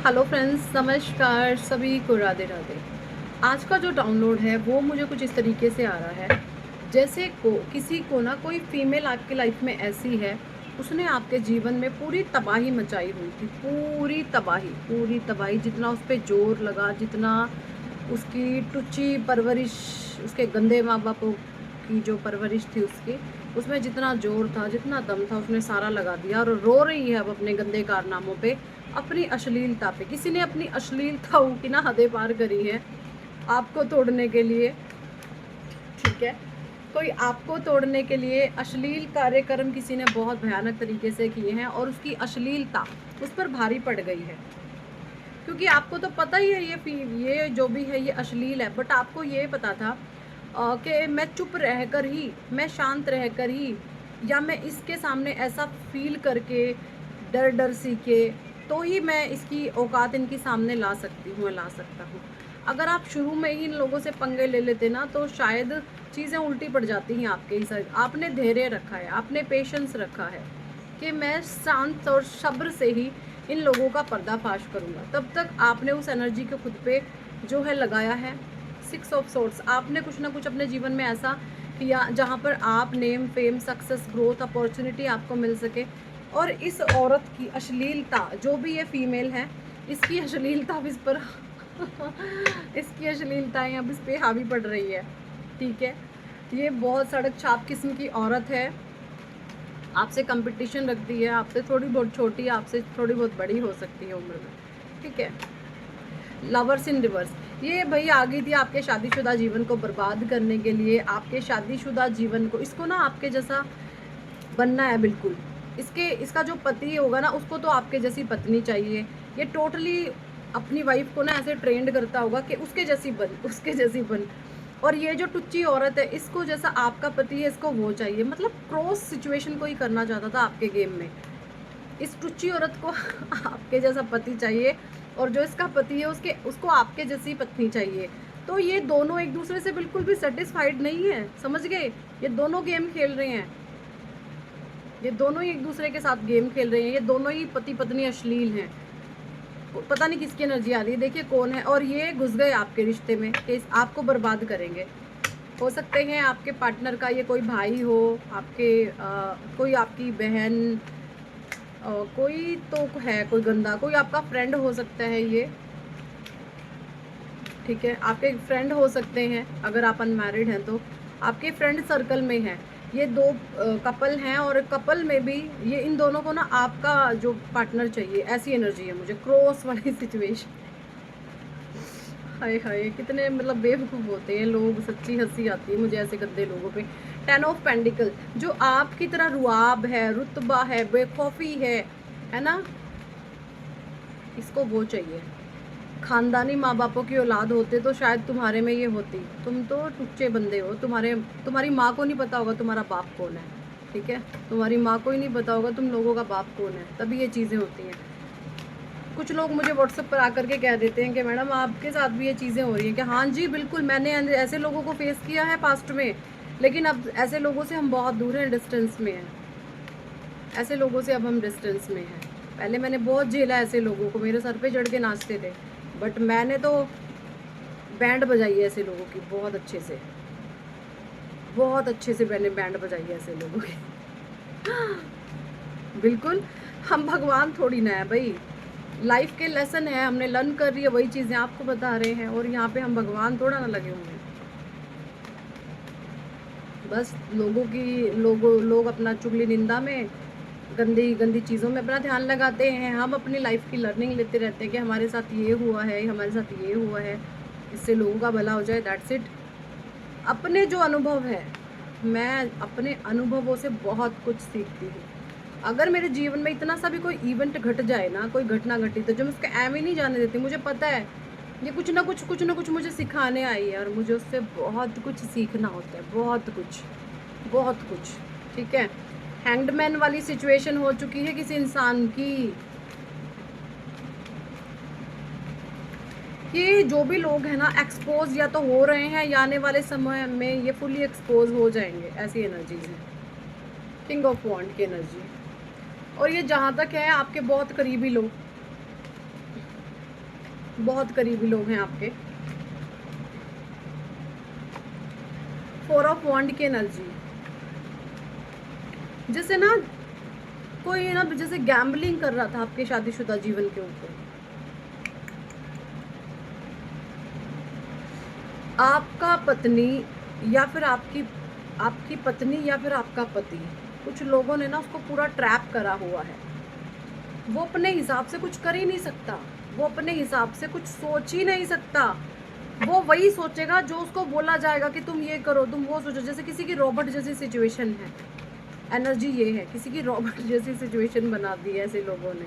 Hello friends, नमस्कार सभी को, राधे राधे। आज का जो डाउनलोड है वो मुझे कुछ इस तरीके से आ रहा है, जैसे किसी को ना कोई फीमेल आपकी लाइफ में ऐसी है, उसने आपके जीवन में पूरी तबाही मचाई हुई थी। पूरी तबाही, जितना उस पर जोर लगा, जितना उसकी टुच्ची परवरिश, उसके गंदे माँ बापों की जो परवरिश थी उसकी, उसमें जितना जोर था, जितना दम था, उसने सारा लगा दिया और रो रही है अब अपने गंदे कारनामों पे, अपनी अश्लीलता पे। किसी ने अपनी अश्लीलताओं की ना हदें पार करी है आपको तोड़ने के लिए, ठीक है। कोई आपको तोड़ने के लिए अश्लील कार्यक्रम किसी ने बहुत भयानक तरीके से किए हैं और उसकी अश्लीलता उस पर भारी पड़ गई है, क्योंकि आपको तो पता ही है ये जो भी है ये अश्लील है, बट आपको ये पता था कि मैं चुप रहकर ही, मैं शांत रहकर ही, या मैं इसके सामने ऐसा फील करके डर डर सीखे तो ही मैं इसकी औकात इनके सामने ला सकती हूँ, ला सकता हूँ। अगर आप शुरू में ही इन लोगों से पंगे ले लेते ना तो शायद चीज़ें उल्टी पड़ जाती हैं आपके ही साथ। आपने धैर्य रखा है, आपने पेशेंस रखा है कि मैं शांत और सब्र से ही इन लोगों का पर्दाफाश करूँगा। तब तक आपने उस एनर्जी को खुद पे जो है लगाया है। 6 ऑफ सोर्ट्स, आपने कुछ ना कुछ अपने जीवन में ऐसा किया जहाँ पर आप name, fame, success, growth, opportunity आपको मिल सके। और इस औरत की अश्लीलता, जो भी ये फीमेल है, इसकी अश्लीलता अब इस पर इसकी अश्लीलताएँ अब इस पर हावी पड़ रही है, ठीक है। ये बहुत सड़क छाप किस्म की औरत है, आपसे कंपटीशन रखती है, आपसे थोड़ी बहुत छोटी, आपसे थोड़ी बहुत बड़ी हो सकती है उम्र में, ठीक है। लवर्स इन रिवर्स, ये भाई आ गई थी आपके शादीशुदा जीवन को बर्बाद करने के लिए, आपके शादीशुदा जीवन को, इसको ना आपके जैसा बनना है बिल्कुल। इसका जो पति होगा ना, उसको तो आपके जैसी पत्नी चाहिए। ये टोटली अपनी वाइफ को ना ऐसे ट्रेंड करता होगा कि उसके जैसी बन, उसके जैसी बन। और ये जो टुच्ची औरत है, इसको जैसा आपका पति है, इसको वो चाहिए। मतलब क्रॉस सिचुएशन को ही करना चाहता था आपके गेम में। इस टुच्ची औरत को आपके जैसा पति चाहिए और जो इसका पति है उसको आपके जैसी पत्नी चाहिए। तो ये दोनों एक दूसरे से बिल्कुल भी सेटिस्फाइड नहीं है, समझ गए। ये दोनों गेम खेल रहे हैं, ये दोनों ही एक दूसरे के साथ गेम खेल रहे हैं, ये दोनों ही पति पत्नी अश्लील हैं। पता नहीं किसकी एनर्जी आ रही है, देखिए कौन है। और ये घुस गए आपके रिश्ते में कि आपको बर्बाद करेंगे। हो सकते हैं आपके पार्टनर का ये कोई भाई हो, आपके कोई आपकी बहन, कोई तो है, कोई गंदा, कोई आपका फ्रेंड हो सकता है ये, ठीक है। आपके फ्रेंड हो सकते हैं, अगर आप अनमैरिड हैं तो आपके फ्रेंड सर्कल में है ये दो कपल हैं, और कपल में भी ये इन दोनों को ना आपका जो पार्टनर चाहिए, ऐसी एनर्जी है मुझे, क्रॉस वाली सिचुएशन। हाय हाय, कितने मतलब बेवकूफ़ होते हैं लोग, सच्ची हंसी आती है मुझे ऐसे गंदे लोगों पे। 10 ऑफ पेंडिकल, जो आपकी तरह रुआब है, रुतबा है, बेखौफी है ना, इसको वो चाहिए। खानदानी माँ बापों की औलाद होते तो शायद तुम्हारे में ये होती। तुम तो टुच्चे बंदे हो, तुम्हारी माँ को नहीं पता होगा तुम्हारा बाप कौन है, ठीक है। तुम्हारी माँ को ही नहीं पता होगा तुम लोगों का बाप कौन है, तभी ये चीज़ें होती हैं। कुछ लोग मुझे व्हाट्सएप पर आकर के कह देते हैं कि मैडम आपके साथ भी ये चीज़ें हो रही हैं, कि हाँ जी बिल्कुल, मैंने ऐसे लोगों को फेस किया है पास्ट में, लेकिन अब ऐसे लोगों से हम बहुत दूर हैं, डिस्टेंस में हैं। ऐसे लोगों से अब हम डिस्टेंस में हैं। पहले मैंने बहुत झेला ऐसे लोगों को, मेरे सर पे चढ़ के नाचते थे, बट मैंने तो बैंड बजाई है ऐसे लोगों की बहुत अच्छे से मैंने बैंड बजाई है ऐसे लोगों की। बिल्कुल, हम भगवान थोड़ी ना है भाई। लाइफ के लेसन है, हमने लर्न कर रही है, वही चीज़ें आपको बता रहे हैं, और यहाँ पे हम भगवान थोड़ा ना लगे हुए हैं। बस लोग अपना चुगली निंदा में, गंदी गंदी चीज़ों में अपना ध्यान लगाते हैं। हम अपनी लाइफ की लर्निंग लेते रहते हैं कि हमारे साथ ये हुआ है, हमारे साथ ये हुआ है, इससे लोगों का भला हो जाए, दैट्स इट। अपने जो अनुभव है, मैं अपने अनुभवों से बहुत कुछ सीखती हूँ। अगर मेरे जीवन में इतना सा भी कोई इवेंट घट जाए ना, कोई घटना घटी, तो जो मैं उसको एम ही नहीं जाने देती। मुझे पता है ये कुछ ना कुछ मुझे सिखाने आई है, और मुझे उससे बहुत कुछ सीखना होता है, बहुत कुछ, ठीक है। हैंगडमैन वाली सिचुएशन हो चुकी है किसी इंसान की। ये जो भी लोग हैं ना, एक्सपोज या तो हो रहे हैं, या आने वाले समय में ये फुली एक्सपोज हो जाएंगे, ऐसी एनर्जीज हैं। किंग ऑफ वॉन्ड की एनर्जी। और ये जहाँ तक है आपके बहुत करीबी लोग, बहुत करीबी लोग हैं आपके। 4 ऑफ वॉन्ड की एनर्जी, जैसे ना कोई ना जैसे गैम्बलिंग कर रहा था आपके शादीशुदा जीवन के ऊपर। आपका पत्नी या फिर आपकी आपकी पत्नी या फिर आपका पति, कुछ लोगों ने ना उसको पूरा ट्रैप करा हुआ है। वो अपने हिसाब से कुछ कर ही नहीं सकता, वो अपने हिसाब से कुछ सोच ही नहीं सकता। वो वही सोचेगा जो उसको बोला जाएगा कि तुम ये करो, तुम वो सोचो। जैसे किसी की रॉबर्ट जैसी सिचुएशन है, एनर्जी ये है, किसी की रॉबर्ट जैसी सिचुएशन बना दी है ऐसे लोगों ने,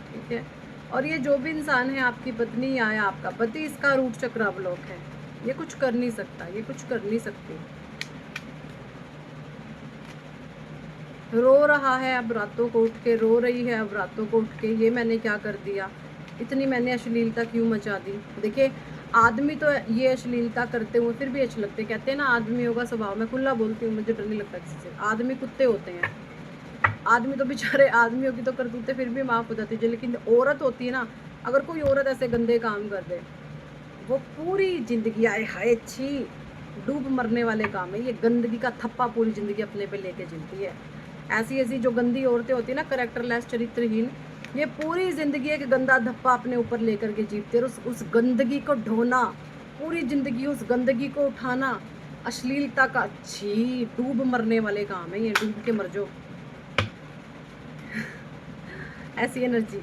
ठीक है। और ये जो भी इंसान है, आपकी पत्नी या आपका पति, इसका रूट चक्र अवलोक है। ये कुछ कर नहीं सकता, ये कुछ कर नहीं सकती। रो रहा है अब रातों को उठ के, रो रही है अब रातों को उठ के, ये मैंने क्या कर दिया, इतनी मैंने अश्लीलता क्यों मचा दी। देखिए, आदमी तो ये अश्लीलता करते हुए फिर भी अच्छे लगते, कहते हैं ना आदमियों का स्वभाव, मैं खुला बोलती हूँ, मुझे डर नहीं लगता किसी से। आदमी कुत्ते होते हैं, आदमी तो बेचारे, आदमियों की तो करतूतें फिर भी माफ़ हो जाती है, लेकिन औरत होती है ना, अगर कोई औरत ऐसे गंदे काम कर दे, वो पूरी ज़िंदगी, आए हाय छी, डूब मरने वाले काम है ये। गंदगी का थप्पा पूरी ज़िंदगी अपने पे लेके जीती है। ऐसी ऐसी जो गंदी औरतें होती है ना, करैक्टरलेस, चरित्रहीन, ये पूरी ज़िंदगी एक गंदा धप्पा अपने ऊपर लेकर के जीतते हैं। उस गंदगी को ढोना, पूरी ज़िंदगी उस गंदगी को उठाना, अश्लीलता का, छी, डूब मरने वाले काम है ये, डूब के मर जाओ। ऐसी एनर्जी,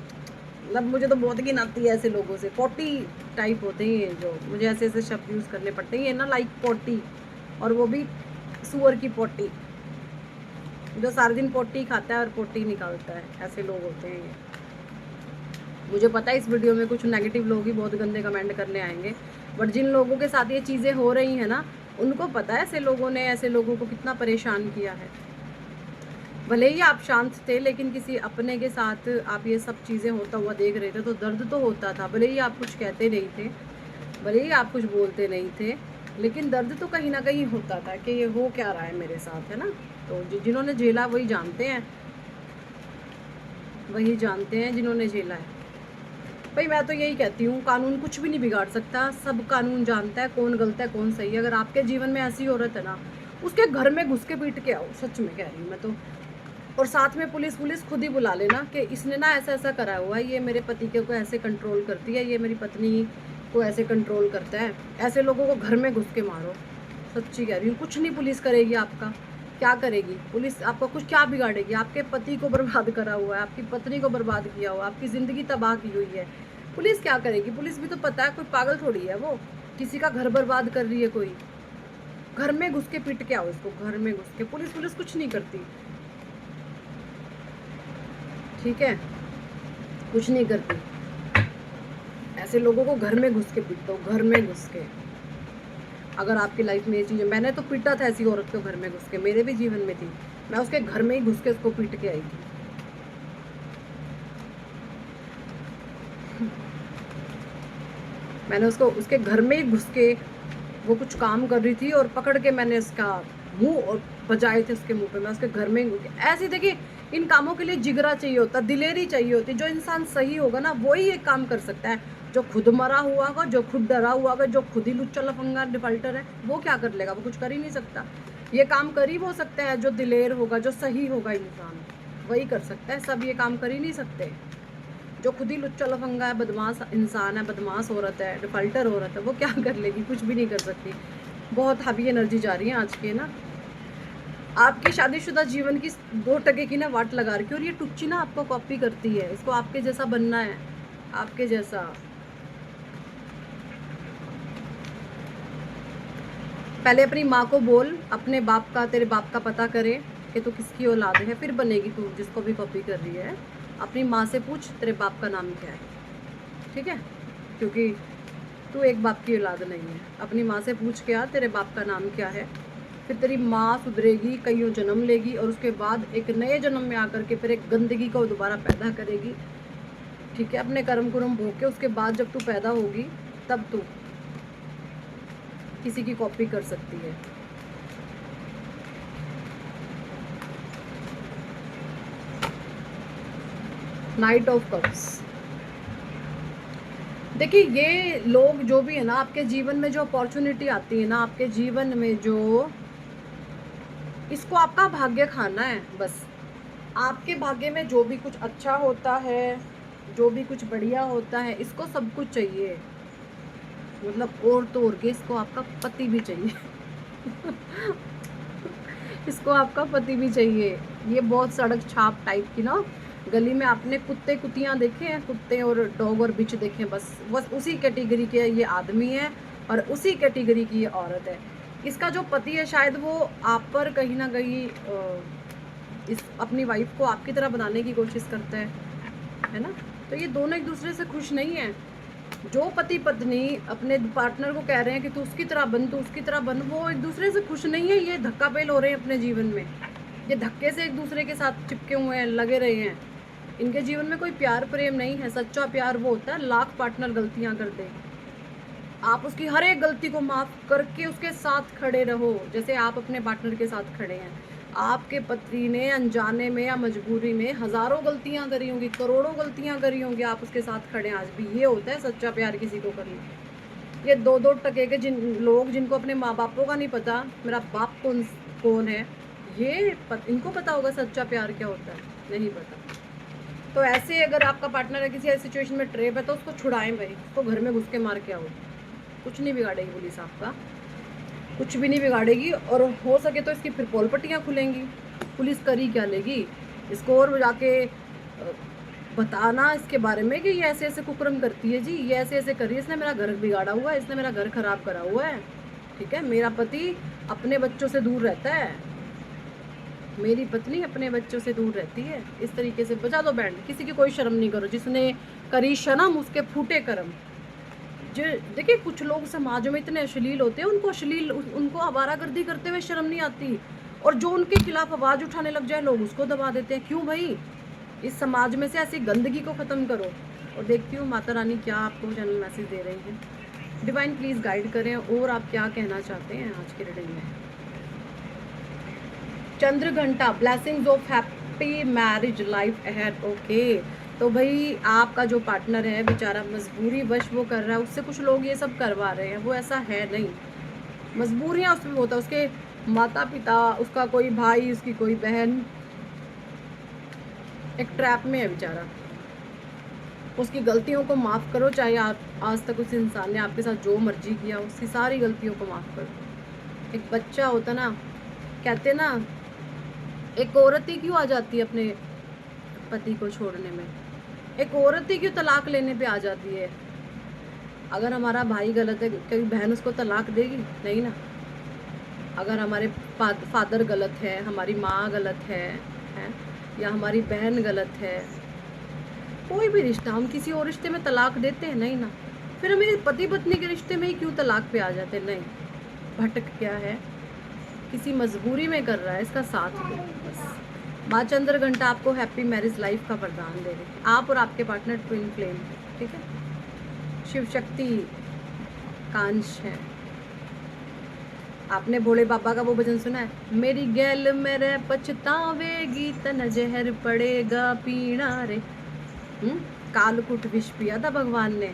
मतलब मुझे तो बहुत घिन आती है ऐसे लोगों से। पोटी टाइप होते हैं ये, जो मुझे ऐसे ऐसे शब्द यूज़ करने पड़ते हैं, ये ना लाइक पोटी, और वो भी सुअर की पोटी, जो सारा दिन पोटी खाता है और पोटी निकालता है, ऐसे लोग होते हैं ये। मुझे पता है इस वीडियो में कुछ नेगेटिव लोग ही बहुत गंदे कमेंट करने आएंगे, बट जिन लोगों के साथ ये चीज़ें हो रही हैं ना, उनको पता है ऐसे लोगों ने ऐसे लोगों को कितना परेशान किया है। भले ही आप शांत थे, लेकिन किसी अपने के साथ आप ये सब चीज़ें होता हुआ देख रहे थे तो दर्द तो होता था। भले ही आप कुछ कहते नहीं थे, भले ही आप कुछ बोलते नहीं थे, लेकिन दर्द तो कहीं ना कहीं होता था कि ये हो क्या रहा है मेरे साथ, है ना। तो जिन्होंने झेला वही जानते हैं, वही जानते हैं जिन्होंने झेला है। भाई मैं तो यही कहती हूँ, कानून कुछ भी नहीं बिगाड़ सकता, सब कानून जानता है कौन गलत है कौन सही है। अगर आपके जीवन में ऐसी औरत है ना, उसके घर में घुस के पीट के आओ, सच में कह रही हूँ मैं तो। और साथ में पुलिस खुद ही बुला लेना कि इसने ना ऐसा ऐसा करा हुआ है, ये मेरे पति के को ऐसे कंट्रोल करती है, ये मेरी पत्नी को ऐसे कंट्रोल करता है। ऐसे लोगों को घर में घुस के मारो, सच्ची कह रही हूँ। कुछ नहीं पुलिस करेगी आपका, क्या करेगी पुलिस, आपका कुछ क्या बिगाड़ेगी। आपके पति को बर्बाद करा हुआ है, आपकी पत्नी को बर्बाद किया हुआ, आपकी ज़िंदगी तबाह की हुई है, पुलिस क्या करेगी। पुलिस भी तो पता है कोई पागल थोड़ी है वो, किसी का घर बर्बाद कर रही है कोई। घर में घुस के पीट के आओ इसको, घर में घुस के। पुलिस कुछ नहीं करती, ठीक है, कुछ नहीं करती। ऐसे लोगों को घर में घुस के पीटो, घर में घुस के। अगर आपकी लाइफ में ये चीज़, मैंने तो पीटा था ऐसी औरत को घर में घुस के, मेरे भी जीवन में थी, मैं उसके घर में ही घुस के उसको पीट के आई थी। मैंने उसको उसके घर में ही घुस के, वो कुछ काम कर रही थी और पकड़ के मैंने उसका मुंह और बजाए थे उसके मुंह पे, मैं उसके घर में ही घुस के। ऐसे देखिए, इन कामों के लिए जिगरा चाहिए होता, दिलेरी चाहिए होती। जो इंसान सही होगा ना, वही ये काम कर सकता है। जो खुद मरा हुआ होगा, जो खुद डरा हुआ होगा, जो खुद ही लुच्चा लफंगा डिफाल्टर है, वो क्या कर लेगा, वो कुछ कर ही नहीं सकता। ये काम कर ही वो सकता है जो दिलेर होगा, जो सही होगा इंसान, वही कर सकता है। सब ये काम कर ही नहीं सकते। जो खुद ही लुच्चा लफंगा है, बदमाश इंसान है, बदमाश औरत है, डिफाल्टर औरत है, वो क्या कर लेगी, कुछ भी नहीं कर सकती। बहुत हावी एनर्जी जा रही है आज के ना। आपकी शादीशुदा जीवन की 2 टके की ना वाट लगा रखी है, और ये टुच्ची ना आपको कॉपी करती है। इसको आपके जैसा बनना है, आपके जैसा। पहले अपनी माँ को बोल, अपने बाप का, तेरे बाप का पता करे कि तू किसकी औलाद है, फिर बनेगी तू जिसको भी कॉपी कर रही है। अपनी माँ से पूछ तेरे बाप का नाम क्या है, ठीक है, क्योंकि तू एक बाप की औलाद नहीं है। अपनी माँ से पूछ के आ तेरे बाप का नाम क्या है, फिर तेरी माँ सुधरेगी, कईयों जन्म लेगी, और उसके बाद एक नए जन्म में आकर के फिर एक गंदगी को दोबारा पैदा करेगी, ठीक है। अपने कर्म कुरम भोग के उसके बाद जब तू पैदा होगी, तब तू किसी की कॉपी कर सकती है। नाइट ऑफ कप्स, देखिए ये लोग जो भी है ना, आपके जीवन में जो अपॉर्चुनिटी आती है ना, आपके जीवन में जो, इसको आपका भाग्य खाना है बस। आपके भाग्य में जो भी कुछ अच्छा होता है, जो भी कुछ बढ़िया होता है, इसको सब कुछ चाहिए। मतलब और के इसको आपका पति भी चाहिए। इसको आपका पति भी चाहिए। ये बहुत सड़क छाप टाइप की ना, गली में आपने कुत्ते कुतियाँ देखे हैं, कुत्ते और डॉग और बिच देखे हैं, बस उसी कैटेगरी के ये आदमी है और उसी कैटेगरी की ये औरत है। इसका जो पति है शायद वो आप पर कहीं ना कहीं इस अपनी वाइफ को आपकी तरह बनाने की कोशिश करता है ना। तो ये दोनों एक दूसरे से खुश नहीं है। जो पति पत्नी अपने पार्टनर को कह रहे हैं कि तू उसकी तरह बन, तू उसकी तरह बन, वो एक दूसरे से खुश नहीं है। ये धक्का पेल हो रहे हैं अपने जीवन में, ये धक्के से एक दूसरे के साथ चिपके हुए हैं, लगे रहे हैं। इनके जीवन में कोई प्यार प्रेम नहीं है। सच्चा प्यार वो होता है, लाख पार्टनर गलतियां कर दे, आप उसकी हर एक गलती को माफ करके उसके साथ खड़े रहो, जैसे आप अपने पार्टनर के साथ खड़े हैं। आपके पति ने अनजाने में या मजबूरी में हजारों गलतियां करी होंगी, करोड़ों गलतियां करी होंगी, आप उसके साथ खड़े हैं आज भी। ये होता है सच्चा प्यार किसी को करना। ये दो दो टके के जिनको अपने माँ बापों का नहीं पता मेरा बाप कौन है, इनको पता होगा सच्चा प्यार क्या होता है, नहीं पता। तो ऐसे अगर आपका पार्टनर है किसी ऐसी सिचुएशन में ट्रेप है तो उसको छुड़ाएं भाई, उसको घर में घुस के मार के आओ। कुछ नहीं बिगाड़ेगी पुलिस आपका, कुछ भी नहीं बिगाड़ेगी। और हो सके तो इसकी फिर पोल पट्टियाँ खुलेंगी। पुलिस करी क्या लेगी इसको, और जाके बताना इसके बारे में कि ये ऐसे ऐसे कुकर्म करती है जी, ये ऐसे ऐसे करी, इसने मेरा घर बिगाड़ा हुआ है, इसने मेरा घर खराब करा हुआ है। ठीक है, मेरा पति अपने बच्चों से दूर रहता है, मेरी पत्नी अपने बच्चों से दूर रहती है। इस तरीके से बजा दो बैंड। किसी की कोई शर्म नहीं करो, जिसने करी शर्म उसके फूटे कर्म। जो देखिए कुछ लोग समाज में इतने अश्लील होते हैं, उनको आवारागर्दी करते हुए शर्म नहीं आती, और जो उनके खिलाफ आवाज़ उठाने लग जाए लोग उसको दबा देते हैं। क्यों भाई, इस समाज में से ऐसी गंदगी को ख़त्म करो। और देखती हूँ माता रानी क्या आपको चैनल मैसेज दे रही है। डिवाइन प्लीज़ गाइड करें, और आप क्या कहना चाहते हैं आज की रीडिंग में। चंद्र घंटा, blessings of happy marriage life ahead. Okay, तो भाई आपका जो पार्टनर है बेचारा मजबूरी वश वो कर रहा है, उससे कुछ लोग ये सब करवा रहे हैं, वो ऐसा है नहीं। मजबूरियाँ उसमें होता है, उसके माता पिता, उसका कोई भाई, उसकी कोई बहन एक ट्रैप में है बेचारा। उसकी गलतियों को माफ़ करो, चाहे आप आज तक उस इंसान ने आपके साथ जो मर्जी किया, उसकी सारी गलतियों को माफ़ करो। एक बच्चा होता ना, कहते ना एक औरत ही क्यों आ जाती है अपने पति को छोड़ने में, एक औरत ही क्यों तलाक लेने पे आ जाती है। अगर हमारा भाई गलत है कभी बहन उसको तलाक देगी नहीं ना। अगर हमारे फादर गलत है, हमारी माँ गलत है या हमारी बहन गलत है, कोई भी रिश्ता, हम किसी और रिश्ते में तलाक देते हैं नहीं ना। फिर हमें पति पत्नी के रिश्ते में ही क्यों तलाक पे आ जाते, नहीं। भटक क्या है, किसी मजबूरी में कर रहा है, इसका साथ दो बस। माँ चंद्र घंटा आपको हैप्पी मैरिज लाइफ का वरदान दे रहे हैं, आप और आपके पार्टनर ट्विन फ्लेम। ठीक है, शिव शक्ति कांश है। आपने भोले बाबा का वो भजन सुना है, मेरी गैल मेरे पछतावेगी तन जहर पड़ेगा पीना रे। कालकुट विष पिया था भगवान ने,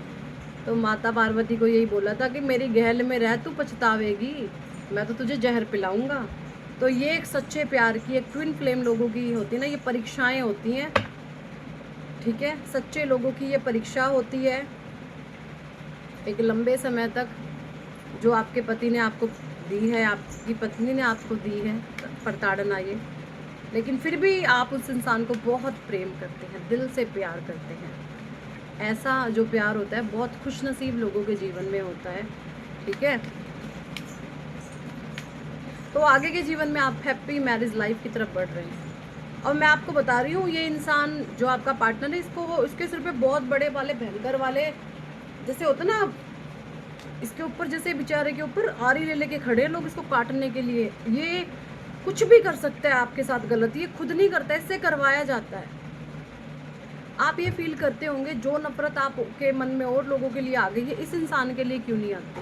तो माता पार्वती को यही बोला था कि मेरी गैल में रह, तू पछतावेगी, मैं तो तुझे जहर पिलाऊंगा। तो ये एक सच्चे प्यार की, एक ट्विन फ्लेम लोगों की होती है ना, ये परीक्षाएं होती हैं। ठीक है, सच्चे लोगों की ये परीक्षा होती है। एक लंबे समय तक जो आपके पति ने आपको दी है, आपकी पत्नी ने आपको दी है प्रताड़ना ये, लेकिन फिर भी आप उस इंसान को बहुत प्रेम करते हैं, दिल से प्यार करते हैं। ऐसा जो प्यार होता है बहुत खुशनसीब लोगों के जीवन में होता है। ठीक है, तो आगे के जीवन में आप हैप्पी मैरिज लाइफ की तरफ बढ़ रहे हैं। और मैं आपको बता रही हूँ, ये इंसान जो आपका पार्टनर है, इसके सिर पे बहुत बड़े वाले भयंकर वाले जैसे होते ना, इसके ऊपर जैसे बेचारे के ऊपर आरी ले लेके खड़े लोग इसको काटने के लिए। ये कुछ भी कर सकता है आपके साथ गलत, ये खुद नहीं करता, इससे करवाया जाता है। आप ये फील करते होंगे जो नफरत आपके मन में और लोगों के लिए आ गई है, इस इंसान के लिए क्यों नहीं आती,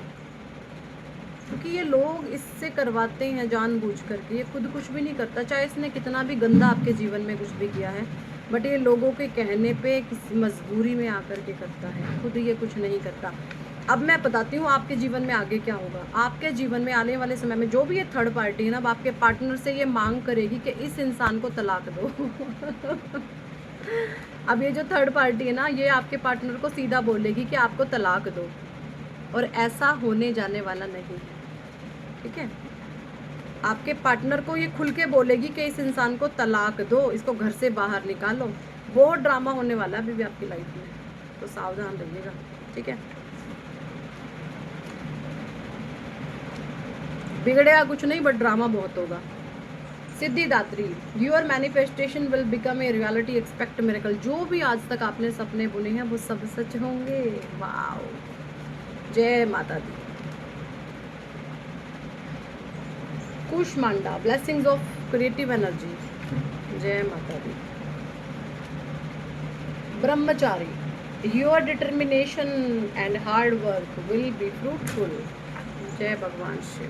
क्योंकि ये लोग इससे करवाते हैं जानबूझ करके। ये खुद कुछ भी नहीं करता, चाहे इसने कितना भी गंदा आपके जीवन में कुछ भी किया है, बट ये लोगों के कहने पे किसी मजबूरी में आकर के करता है, खुद ये कुछ नहीं करता। अब मैं बताती हूँ आपके जीवन में आगे क्या होगा। आपके जीवन में आने वाले समय में जो भी ये थर्ड पार्टी है ना, अब आपके पार्टनर से ये मांग करेगी कि इस इंसान को तलाक दो। अब ये जो थर्ड पार्टी है ना, ये आपके पार्टनर को सीधा बोलेगी कि आपको तलाक दो, और ऐसा होने जाने वाला नहीं है, ठीक है। आपके पार्टनर को ये खुल के बोलेगी कि इस इंसान को तलाक दो, इसको घर से बाहर निकालो। बहुत ड्रामा होने वाला है अभी भी आपकी लाइफ में, तो सावधान रहिएगा, ठीक है। बिगड़ेगा कुछ नहीं, बट ड्रामा बहुत होगा। Siddhidatri, your manifestation will become a reality, expect miracle. जो भी आज तक आपने सपने बुने हैं वो सब सच होंगे। वाओ, जय माता दी। Kushmanda, blessings of creative energy, जय माता दी। Brahmachari, your determination and hard work will be fruitful, जय भगवान शिव।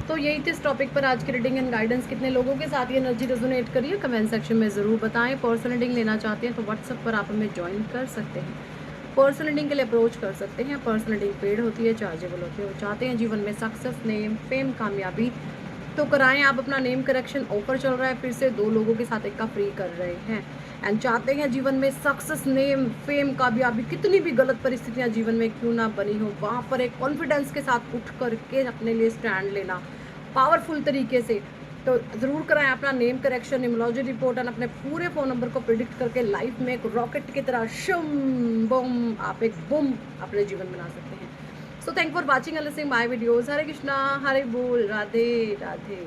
तो यही थी इस टॉपिक पर आज की रीडिंग एंड गाइडेंस। कितने लोगों के साथ ये एनर्जी रेजोनेट करिए कमेंट सेक्शन में ज़रूर बताएं। पर्सनल रीडिंग लेना चाहते हैं तो व्हाट्सएप पर आप हमें ज्वाइन कर सकते हैं, पर्सनल रीडिंग के लिए अप्रोच कर सकते हैं। पर्सनल रीडिंग पेड होती है, चार्जेबल होती है। वो चाहते हैं जीवन में सक्सेस, नेम, फेम, कामयाबी, तो कराएं आप अपना नेम करेक्शन। ऑफर चल रहा है, फिर से 2 लोगों के साथ एक का फ्री कर रहे हैं। एंड चाहते हैं जीवन में सक्सेस, नेम, फेम, कामयाबी, कितनी भी गलत परिस्थितियां जीवन में क्यों ना बनी हो, वहाँ पर एक कॉन्फिडेंस के साथ उठ करके अपने लिए स्टैंड लेना पावरफुल तरीके से, तो ज़रूर कराएं अपना नेम करेक्शन, न्यूमरोलॉजी रिपोर्ट, और अपने पूरे फ़ोन नंबर को प्रिडिक्ट करके लाइफ में एक रॉकेट की तरह शम बम, आप एक बम अपने जीवन बना सकते हैं। So thank for watching and listening my videos. हरे कृष्णा, हरे बोल, राधे राधे।